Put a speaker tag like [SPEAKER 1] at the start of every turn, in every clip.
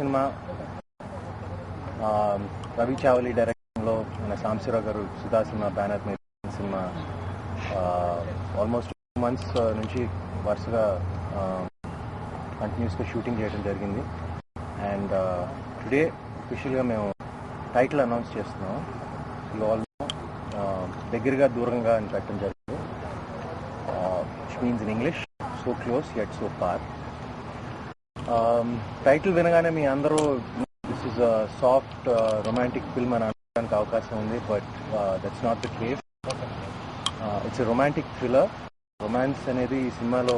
[SPEAKER 1] Cinema Ravi Chavali డైరెక్షన్లో మన సాంబశివరావు గారు సుధా సినిమా బ్యానర్ మీద సినిమా ఆల్మోస్ట్ 2 months నుంచి వరుసగా కంటిన్యూస్గా షూటింగ్ చేయడం జరిగింది. అండ్ టుడే అఫీషియల్గా మేము టైటిల్ అనౌన్స్ చేస్తున్నాం. దగ్గరగా దూరంగా అని పెట్టడం జరిగింది. Which means in English so close yet so far. టైటిల్ వినగానే మీ అందరూ this is a soft romantic film అని అనడానికి అవకాశం ఉంది, but that's not the case. It's a romantic thriller. Romance అనేది ఈ సినిమాలో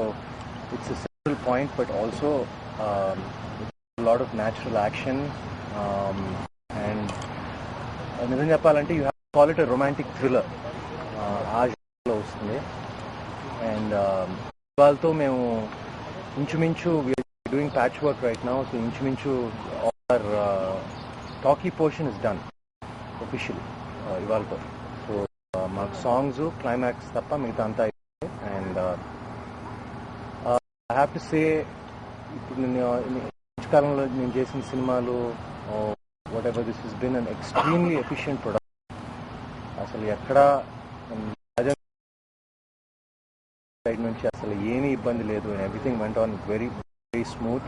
[SPEAKER 1] it's a central point, but also lot of natural action. And నిజం చెప్పాలంటే you have to call it a romantic thriller. ఆ లో వస్తుంది. అండ్ వాళ్ళతో మేము ఇంచుమించు doing patchwork right now, so inchuminchu our talkie portion is done officially ivalto. So maak songs climax tappa migitha anta ayindi. And I have to say ippudu nenu kalanlo nenu chesina cinemalu whatever, this has been an extremely efficient product. asalu ekkada side nunchi asalu emi ibbandi ledu, and everything went on very smooth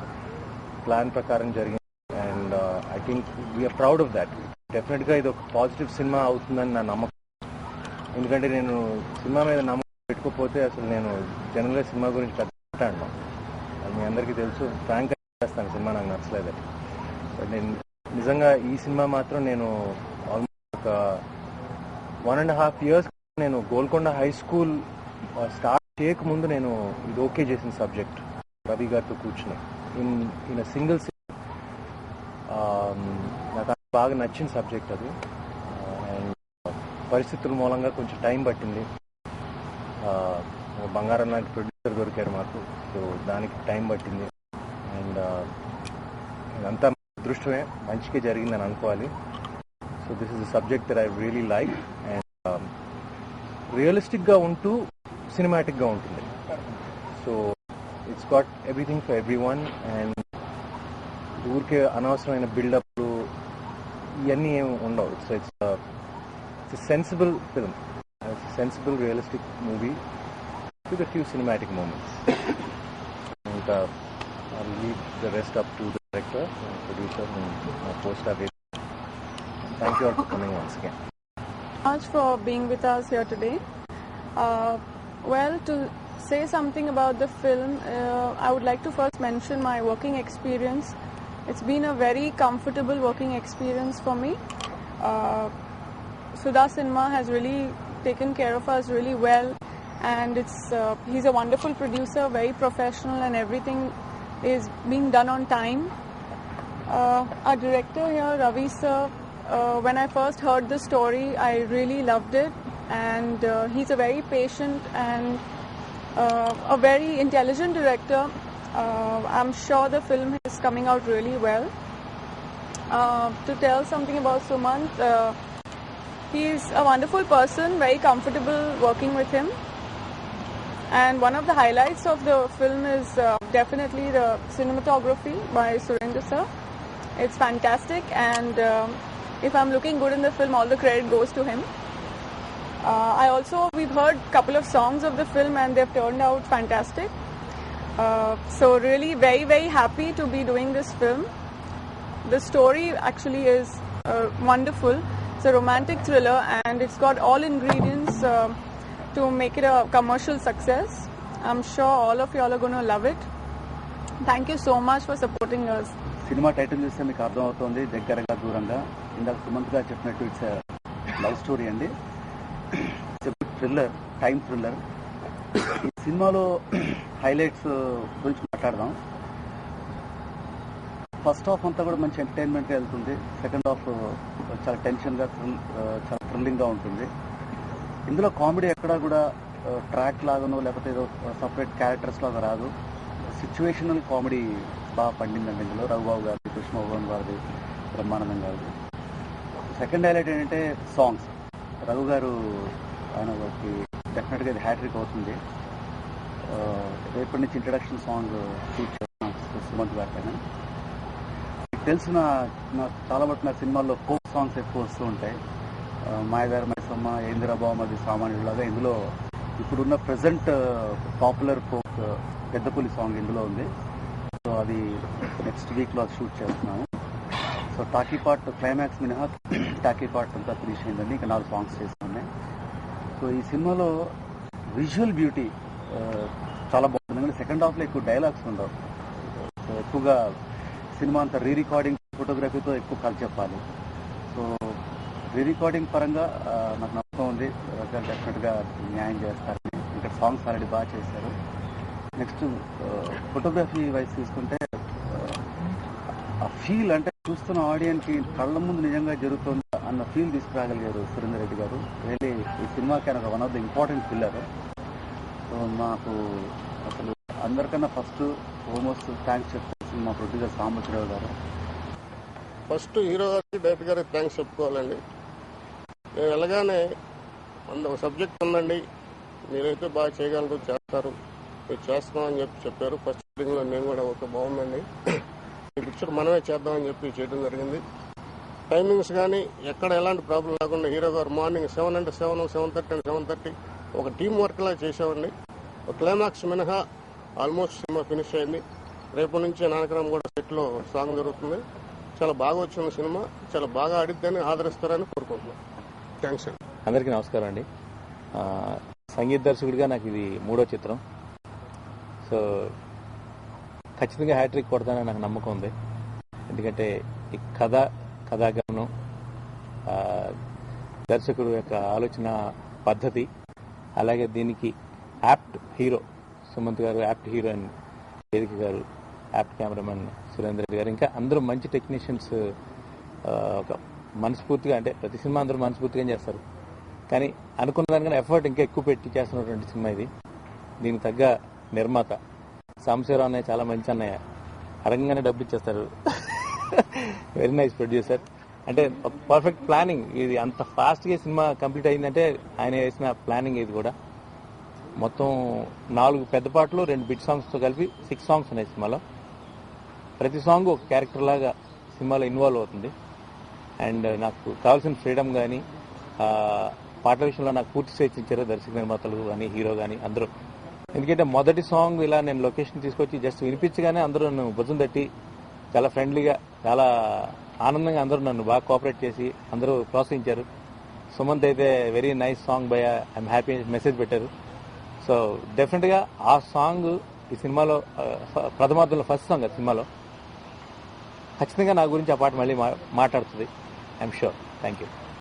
[SPEAKER 1] plan ప్రకారం జరిగింది. And I think we are proud of that. డెఫినెట్గా ఇది ఒక positive cinema అవుతుందని నా నమ్మకం. ఎందుకంటే నేను సినిమా మీద నమ్మకం పెట్టుకోకపోతే అసలు నేను జనరల్గా సినిమా గురించి పెద్ద మాట్లాడను. అది మీ అందరికీ తెలుసు. ఫ్రాంక్గా చేస్తాను సినిమా నాకు నచ్చలేదని. బట్ నేను నిజంగా ఈ సినిమా మాత్రం నేను ఆల్మోస్ట్ ఒక 1.5 years నేను గోల్కొండ హై స్కూల్ స్టార్ట్ చేయకముందు నేను ఇది ఓకే చేసిన సబ్జెక్ట్ రవి గారితో కూర్చుని ఇన్ సింగిల్ నాకు బాగా నచ్చిన సబ్జెక్ట్ అది. అండ్ పరిస్థితుల మూలంగా కొంచెం టైం పట్టింది. బంగారం లాంటి ప్రొడ్యూసర్ దొరికారు మాకు, సో దానికి టైం పట్టింది. అండ్ ఇదంతా అదృష్టమే, మంచిగా జరిగిందని అనుకోవాలి. So this is the subject that I really like. And రియలిస్టిక్గా ఉంటూ సినిమాటిక్గా ఉంటుంది. So it's got everything for everyone. And ఊరికే అనవసరమైన బిల్డప్లు ఇవన్నీ ఏమి ఉండవు. It's sensible film, sensible realistic movie with a few cinematic moments. ఇంకా leave the rest up to the director and producer and poster. Thank you all for coming once again.
[SPEAKER 2] Much for being with us here today. Well, to say something about the film, I would like to first mention my working experience. It's been a very comfortable working experience for me. Sudha Cinema has really taken care of us really well, and he's a wonderful producer, very professional, and everything is being done on time. Our director here, Ravi sir, when I first heard the story, I really loved it, and he's a very patient and a very intelligent director. I'm sure the film is coming out really well. To tell something about Sumant, he's a wonderful person, very comfortable working with him. And one of the highlights of the film is definitely the cinematography by Surendra sir. It's fantastic, and if I'm looking good in the film, all the credit goes to him. We've heard a couple of songs of the film and they've turned out fantastic. So really very, very happy to be doing this film. The story actually is wonderful. It's a romantic thriller and it's got all ingredients to make it a commercial success. I'm sure all of you all are going to love it. Thank you so much for supporting us.
[SPEAKER 3] Cinema title చూస్తే మీకు అర్థమవుతుంది, దగ్గరగా దూరంగా. ఇందాక సుమంత్ గారు చెప్పినట్టు it's love story అండి. Thriller, time thriller. ఈ సినిమాలో హైలైట్స్ గురించి మాట్లాడదాం. ఫస్ట్ హాఫ్ అంతా కూడా మంచి ఎంటర్టైన్మెంట్గా వెళ్తుంది. సెకండ్ హాఫ్ చాలా టెన్షన్గా, చాలా థ్రిల్లింగ్గా ఉంటుంది. ఇందులో కామెడీ ఎక్కడా కూడా ట్రాక్ లాగానో లేకపోతే ఏదో సపరేట్ క్యారెక్టర్స్ లాగా రాదు. సిచ్యువేషనల్ కామెడీ బాగా పండిందండి. ఇందులో రఘుబాబు గారిది, కృష్ణబాబు గారిది, బ్రహ్మానందం గారిది. సెకండ్ హైలైట్ ఏంటంటే సాంగ్స్. రఘు గారు ఆయనకి డెఫినెట్గా ఇది హ్యాట్రిక్ అవుతుంది. రేపటి నుంచి ఇంట్రడక్షన్ సాంగ్ షూట్ చేస్తున్నాం సుమంత్ గారి పైన. మీకు తెలిసిన నాకు చాలా మటు నా సినిమాల్లో ఫోక్ సాంగ్స్ ఎక్కువ వస్తూ ఉంటాయి. మాయదారి మైసమ్మ, ఏందిరాబామది సామాన్యులాగా ఇందులో ఇప్పుడున్న ప్రజెంట్ పాపులర్ ఫోక్ పెద్దపులి సాంగ్ ఇందులో ఉంది. సో అది నెక్స్ట్ వీక్లో అది షూట్ చేస్తున్నాము. సో టాకీ పార్ట్ క్లైమాక్స్ మినహా టాకీ పార్ట్ అంతా ఫినిష్ అయిందండి. ఇంకా 4 సాంగ్స్ చేస్తున్నాయి. సో ఈ సినిమాలో విజువల్ బ్యూటీ చాలా బాగుంటుంది. ఎందుకంటే సెకండ్ హాఫ్లో ఎక్కువ డైలాగ్స్ ఉండవు. సో ఎక్కువగా సినిమా అంతా రీ రికార్డింగ్ ఫోటోగ్రఫీతో ఎక్కువ కథ చెప్పాలి. సో రీ రికార్డింగ్ పరంగా నాకు నమ్మకం ఉంది, డెఫినెట్గా న్యాయం చేస్తారని. ఇక్కడ సాంగ్స్ ఆల్రెడీ బాగా చేశారు. నెక్స్ట్ ఫోటోగ్రఫీ వైజ్ తీసుకుంటే ఆ ఫీల్, అంటే చూస్తున్న ఆడియన్స్కి కళ్ళ ముందు నిజంగా జరుగుతుందా అన్న ఫీల్ తీసుకురాగలిగారు సురేందర్ రెడ్డి గారు. రియల్లీ ఈ సినిమాకి ఆయన one of the important pillar. So మాకు అసలు అందరికన్నా ఫస్ట్ ఆల్మోస్ట్ థ్యాంక్స్ చెప్పుకోవాల్సింది మా ప్రొడ్యూసర్ సాంబశివరావు గారు.
[SPEAKER 4] ఫస్ట్ హీరో గారికి, డైరెక్టర్ గారికి థ్యాంక్స్ చెప్పుకోవాలండి. నేను ఎలాగానే ఒక సబ్జెక్ట్ ఉందండి, మీరైతే బాగా చేయగలరు, చేస్తారు, మీరు చేస్తున్నామని చెప్పారు. ఫస్ట్ షూటింగ్లో నేను కూడా ఒక బాగుందండి, ఈ పిక్చర్ మనమే చేద్దామని చెప్పి చేయడం జరిగింది. టైమింగ్స్ కానీ ఎక్కడ ఎలాంటి ప్రాబ్లం లేకుండా హీరో గారు మార్నింగ్ 7 అంటే 7, 7:30 అంటే 7:30 ఒక టీం వర్క్లా చేసామండి. ఒక క్లైమాక్స్ మినహా ఆల్మోస్ట్ సినిమా ఫినిష్ అయింది. రేపు నుంచి నానకరం కూడా సెట్లో సాంగ్ జరుగుతుంది. చాలా బాగా వచ్చిన సినిమా, చాలా బాగా ఆడిద్దని ఆదరిస్తారని కోరుకుంటున్నాను. థ్యాంక్స్ అండి.
[SPEAKER 5] అందరికీ నమస్కారం అండి. సంగీత దర్శకుడిగా నాకు ఇది 3వ చిత్రం. సో ఖచ్చితంగా హ్యాట్రిక్ కొడతానని నాకు నమ్మకం ఉంది. ఎందుకంటే ఈ కథాగమనం, దర్శకుడు యొక్క ఆలోచన పద్ధతి, అలాగే దీనికి యాప్ట్ హీరో సుమంత్ గారు, యాప్ట్ హీరోయిన్ వేదిక గారు, యాప్ట్ కెమెరామెన్ సురేందర్ రెడ్డి గారు, ఇంకా అందరూ మంచి టెక్నీషియన్స్ ఒక మనస్ఫూర్తిగా, అంటే ప్రతి సినిమా అందరూ మనస్ఫూర్తిగా చేస్తారు, కానీ అనుకున్న దానికన్నా ఎఫర్ట్ ఇంకా ఎక్కువ పెట్టి చేస్తున్నటువంటి సినిమా ఇది. దీనికి తగ్గ నిర్మాత సాంబశివరావు అన్నయ్య చాలా మంచి అన్నయ్య, అడగంగానే డబ్బు ఇచ్చేస్తారు. Very nice producer. అంటే పర్ఫెక్ట్ ప్లానింగ్. ఇది అంత ఫాస్ట్గా సినిమా కంప్లీట్ అయిందంటే ఆయన వేసిన ప్లానింగ్. ఇది కూడా మొత్తం 4 పెద్ద పాటలు, 2 బిట్ సాంగ్స్తో కలిపి 6 సాంగ్స్ ఉన్నాయి సినిమాలో. ప్రతి సాంగ్ ఒక క్యారెక్టర్ లాగా సినిమాలో ఇన్వాల్వ్ అవుతుంది. అండ్ నాకు కావాల్సిన ఫ్రీడమ్ కానీ, పాటల విషయంలో నాకు పూర్తి స్వేచ్ఛ ఇచ్చారు దర్శక నిర్మాతలు కానీ, హీరో కానీ అందరూ. ఎందుకంటే మొదటి సాంగ్ ఇలా నేను లొకేషన్ తీసుకొచ్చి జస్ట్ వినిపించగానే అందరూ నన్ను భుజం తట్టి చాలా ఫ్రెండ్లీగా, చాలా ఆనందంగా అందరూ నన్ను బాగా కోఆపరేట్ చేసి అందరూ ప్రోత్సహించారు. సుమంత్ అయితే వెరీ నైస్ సాంగ్ భయ, ఐఎమ్ హ్యాపీ మెసేజ్ పెట్టారు. సో డెఫినెట్గా ఆ సాంగ్ ఈ సినిమాలో ప్రథమార్థంలో ఫస్ట్ సాంగ్ అది సినిమాలో. ఖచ్చితంగా నా గురించి ఆ పాట మళ్ళీ మాట్లాడుతుంది, ఐఎమ్ షూర్. Thank you.